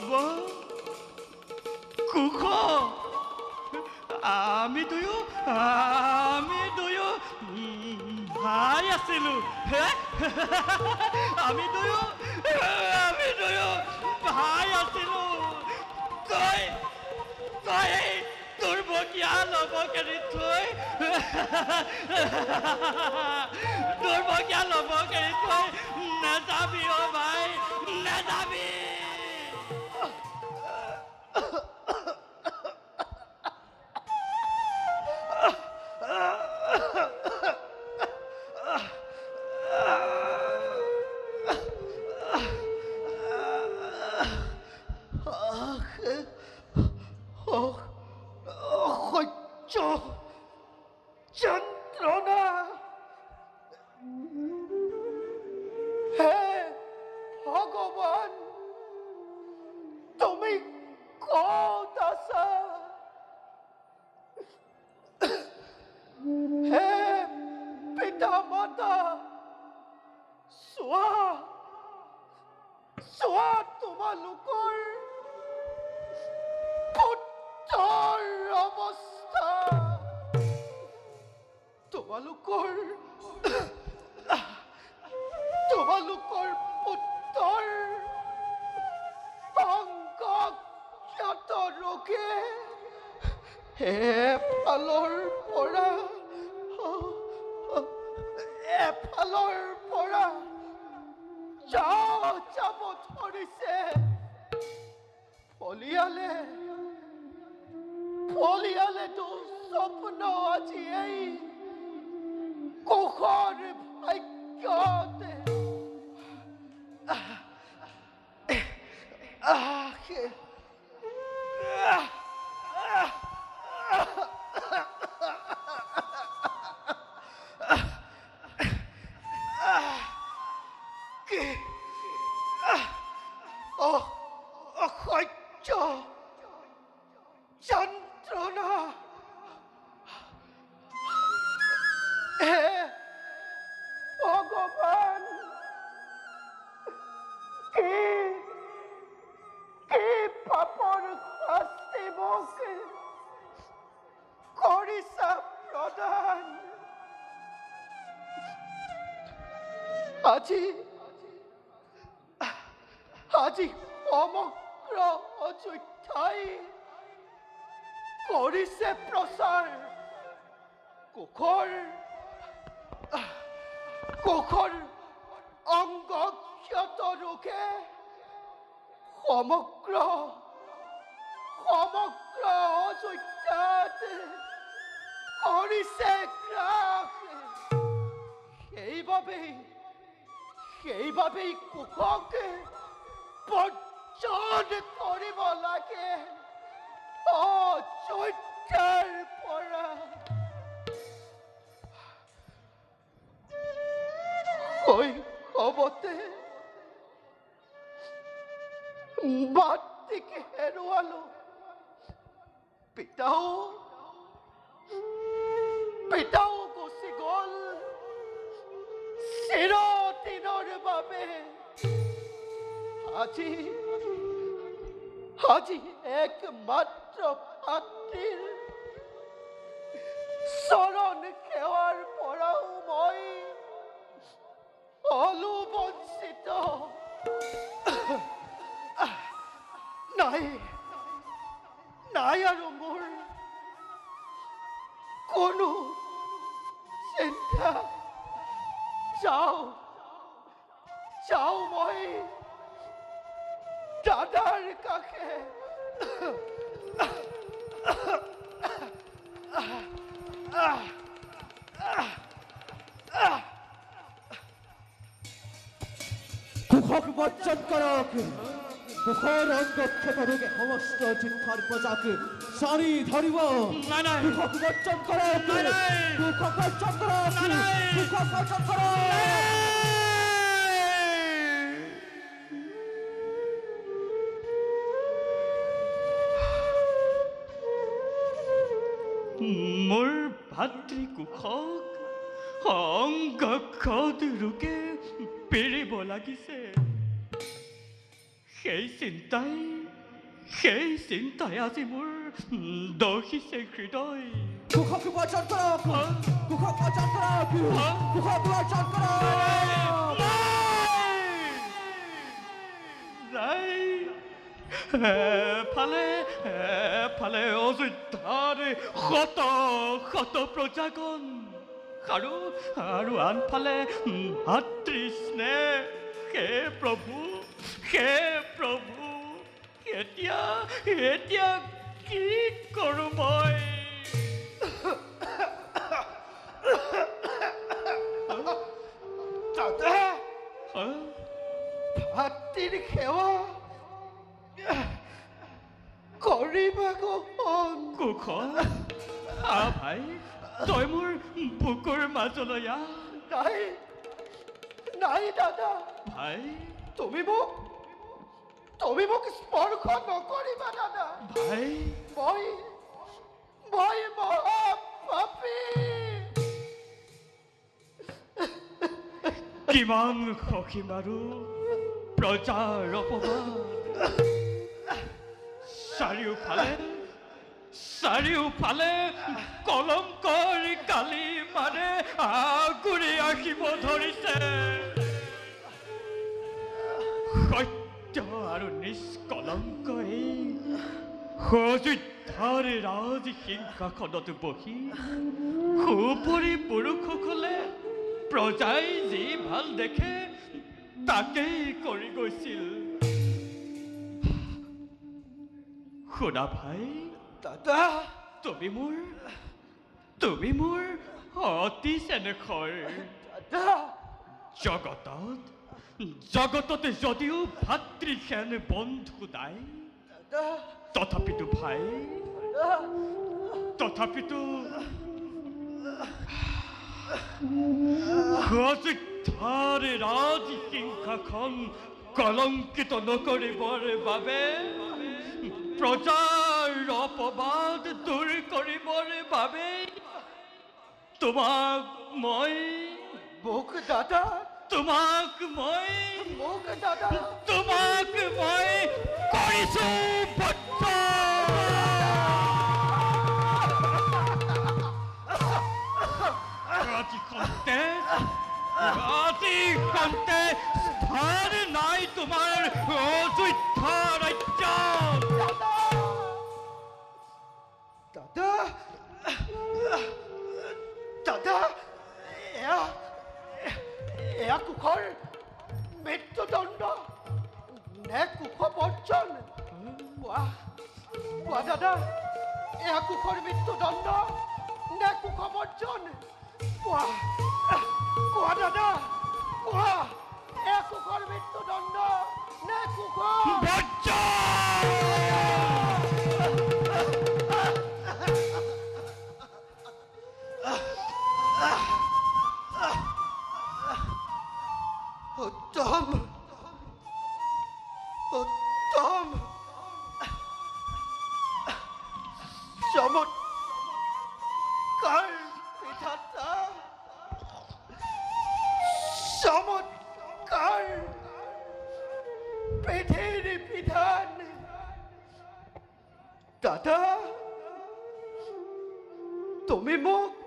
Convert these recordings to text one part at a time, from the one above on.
বাবা কুখ আমি দুয়ো ভাই আছিলো আমি দুয়ো ভাই আছিলো তই তই তোর বকিয়া লবকেৰি থৈ তোৰ বকিয়া লবকেৰি থৈ নাযাবি অ ভাই নাযাবি যন্ত্ৰণা হে ভগবান তুমি কত আছা হে পিতা মাতা চোৱা তোমালোকৰ পুত্ৰৰ অৱস্থা তোমালোকৰ পুত্ৰৰ অংগক্ষত ৰোগে এফালৰ পৰা যাব ধৰিছে ফলিয়ালেতো স্বপ্ন আজি এই কুখৰ ভাগ্যতে অসহ্য যন্ত্ৰণা হে ভগৱান কি পাপৰ শাস্তি মোক কৰিছা প্ৰদান আজি সমগ্ৰ অযোধ্যাই কৰিছে প্ৰচাৰ কুখৰ অংগক্ষত ৰোগে সমগ্ৰ অযোধ্যাত কৰিছে গ্ৰাস সেইবাবেই কুখক বৰ্জন কৰিব লাগে অযোধ্যাৰ পৰা শৈশৱতে মাতৃক হেৰুৱালো পিতাও গুচি গ'ল চিৰদিনৰ বাবে আজি একমাত্ৰ ভাতৃৰ চৰণ সেৱাৰ পৰাও মই হলো বঞ্চিত নাই আৰু মোৰ কোনো চিন্তা যাও মই দাদাৰ কাষে কুখক বৰ্জন কৰক কুখৰ অংগক্ষত ৰোগে সমস্ত অযোধ্যাৰ প্ৰজাক চাৰি ধৰিব কুখক বৰ্জন কৰক কুখক বৰ্জন কৰক মোৰ ভাতৃ কুখক অংগক্ষত ৰোগে পেৰিব লাগিছে সেই চিন্তাই সেই চিন্তাই আজি মোৰ দহিছে হৃদয় কুশক বচন কৰক কুশক বচন কৰক কুশক বচন কৰক নাই এফালে অযোধ্যাৰ শত শত প্ৰজাগণ আৰু আনফালে ভাতৃ স্নেহ হে প্ৰভু এতিয়া কি কৰোঁ মই দাদা ভাতৃৰ সেৱা কৰিবা কখন কুশল ভাই তই মোৰ বুকুৰ মাজলৈ আহ নাই নাই দাদা ভাই তুমি মোক স্পৰ্শ নকৰিবা দাদা ভাই মই মহা পাপী কিমান সখী মাৰো প্ৰজাৰ অপমান চাৰিওফালে কলংকৰ কালি মানে আগুৰি আহিব ধৰিছে সত্য আৰু নিষ্কলংক এই অযোধ্যাৰ ৰাজ সিংহাসনত বহি সুপৰি পুৰুষসকলে প্ৰজাই যি ভাল দেখে তাকেই কৰি গৈছিল শুনা ভাই দাদা তুমি মোৰ অতি চেনেহৰ দাদা জগতত যদিও ভাতৃহেন বন্ধু নাই দাদা তথাপিতো ভাই অযোধ্যাৰ ৰাজ সিংহাসন কলংকিত নকৰিবৰ বাবে প্ৰজাৰ অপবাদ দূৰ কৰিবৰ বাবে তোমাক মই কৰিছো বদ্ধ ৰাতিখনতে স্থান নাই তোমাৰ অযোধ্যা ৰাজ্য দাদা এয়া কুশৰ মৃত্যুদণ্ড নে কুশ বৰ্জন কোৱা দাদা এয়া কুশৰ মৃত্যুদণ্ড নে কুশ বৰ্জন কোৱা দাদা কোৱা এয়া কুশৰ মৃত্যুদণ্ড নে কুশ উত্তম চমৎকাৰ বিধাতা চমৎকাৰ বিধিৰ বিধান দাদা তুমি মোক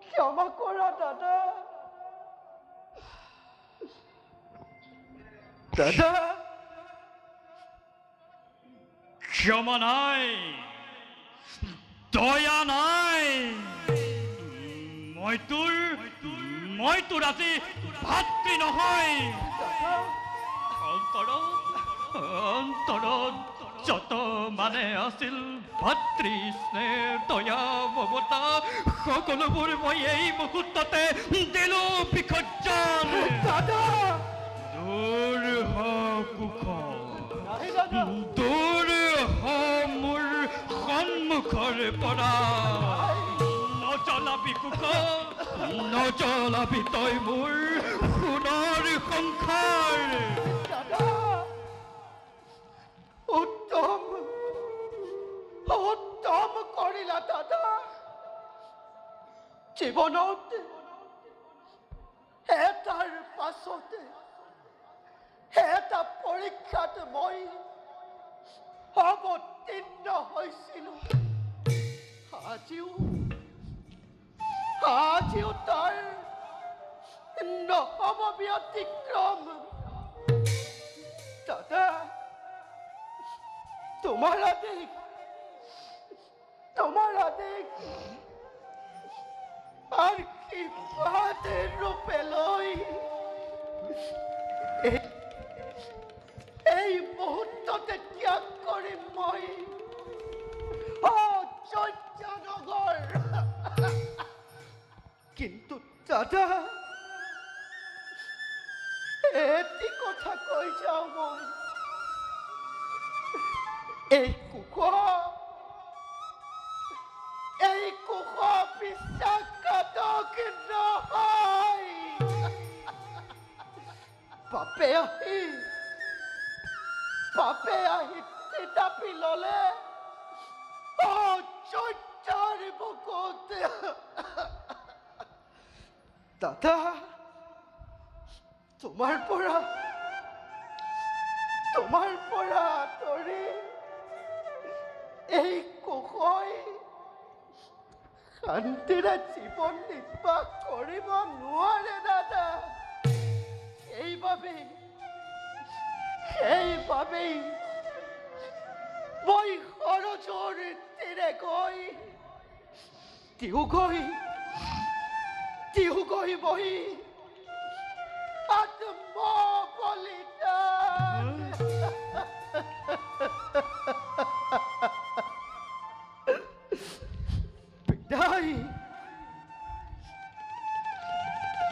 ক্ষমা কৰা দাদা ক্ষমা নাই দয়া নাই মই তোৰ আজি ভাতৃ নহয় অন্তৰত যত মানে আছিল ভাতৃ স্নেহ দয়া মমতা সকলোবোৰ মই এই মুহূৰ্ততে দিলো বিসৰ্জন দূৰ হ কুশ দূৰ হ মোৰ সন্মুখৰ পৰা নজলাবি কুশ নজলাবি তই মোৰ সোণৰ সংসাৰ উত্তম কৰিলা দাদা জীৱনত এটাৰ পাছতে এটা পৰীক্ষাত মই অৱতীৰ্ণ হৈছিলোঁ আজিও তাৰ নহ'ব ব্যতিক্ৰম দাদা তোমাৰ আদেশ আশীৰ্বাদ ৰূপে লৈ এই মুহূৰ্ততে ত্যাগ কৰিম মই অযোধ্যানগৰ কিন্তু দাদা এটি কথা কৈ যাওঁ মই এই কুশ বিশ্বাসঘাতক নহয় বাপে আহি থিতাপি ল'লে অযোধ্যাৰ বুকুত দাদা তোমাৰ পৰা আঁতৰি এই কুশই শান্তিৰে জীৱন নিৰ্বাহ কৰিব নোৱাৰে দাদা সেইবাবেই মই সৰজৰ তীৰে গৈ তিহু গৈ বহি আত্মবলিদান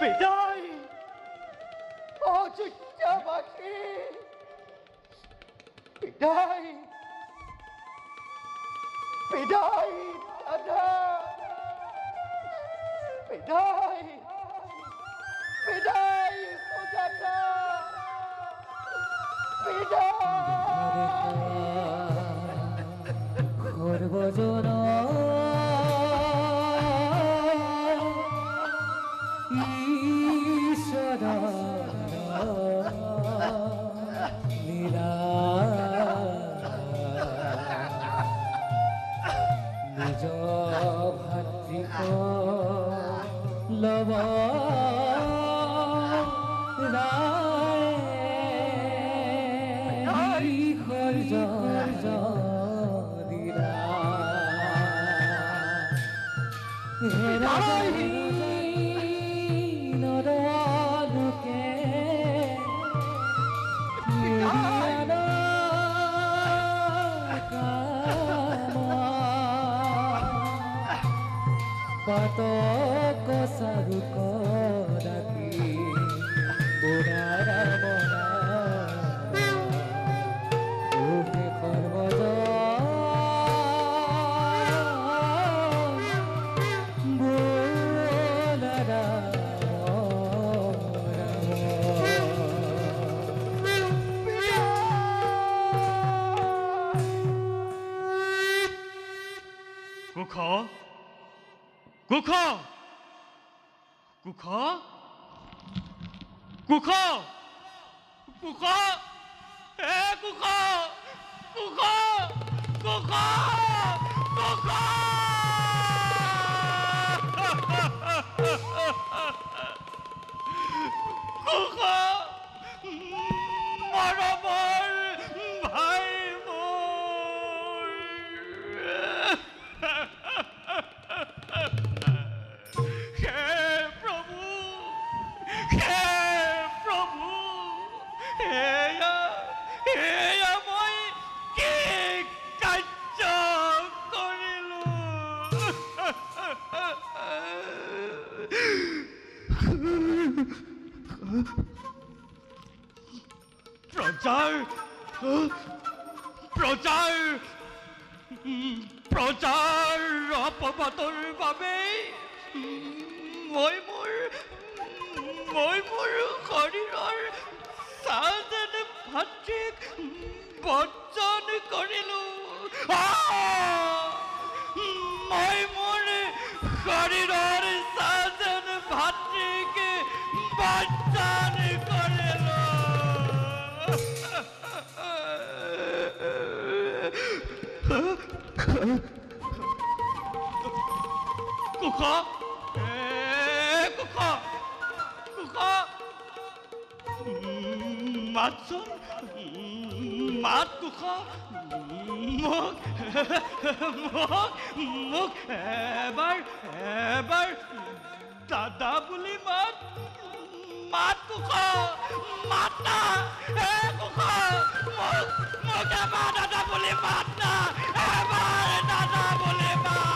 বিদায় অযোধ্যাবাসী বিদায় দাদা বিদায় সুজাতা সর্বজন ঈশ্বর লীলা নিজ ভাতৃক লব নরলোকে পাতক সারুক ডাকি বুড়ারা মরা ওহে সর্বজ প্ৰজাৰ অপবাদৰ বাবে মই মোৰ শৰীৰৰ চাহজেন ভাতৃক বৰ্জন কৰিলোঁ মই মোৰ শৰীৰৰ চাহজেন ভাতৃক বৰ্জন কৰিলোঁ কুখ মাতচোন মাত কুখ মোক এবাৰ দাদা বুলি মাত কুখ মাত না কুখ মোক এবাৰ দাদা বুলি মাত না এবাৰ দাদা বুলি মাত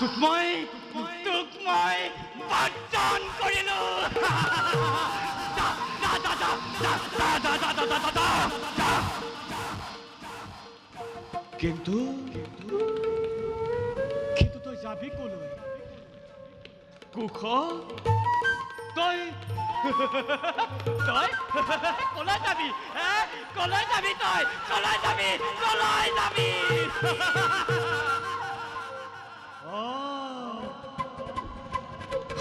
তোক মই বৰ্জন কৰিলো কিন্তু তই যাবি কলৈ কুখ তই কলৈ যাবি কলৈ যাবি তই কলৈ যাবি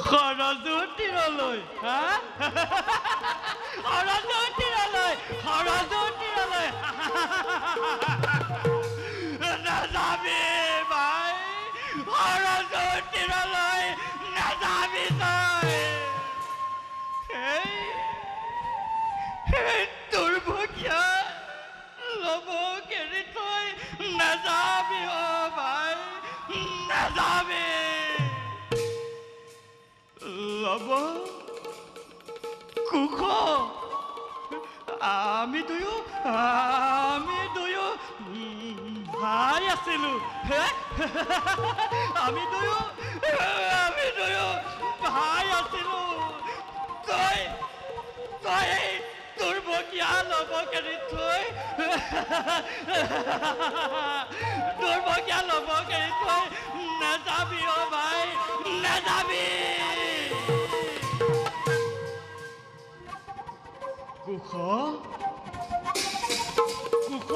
খৰজুৰ তীৰলৈ নাযাবি ভাই খৰজুৰ তীৰলৈ নাযাবি তই দুৰ্ভগীয়া ল'ব কেৰি তই নাযাবি ভাই নাযাবি ল'ব কুখ আমি দুয়ো ভাই আছিলো আমি দুয়ো ভাই আছিলো তই দুৰ্ভগীয়া ল'ব কেৰি থৈ নাযাবি ভাই নাযাবি কুখ কুখ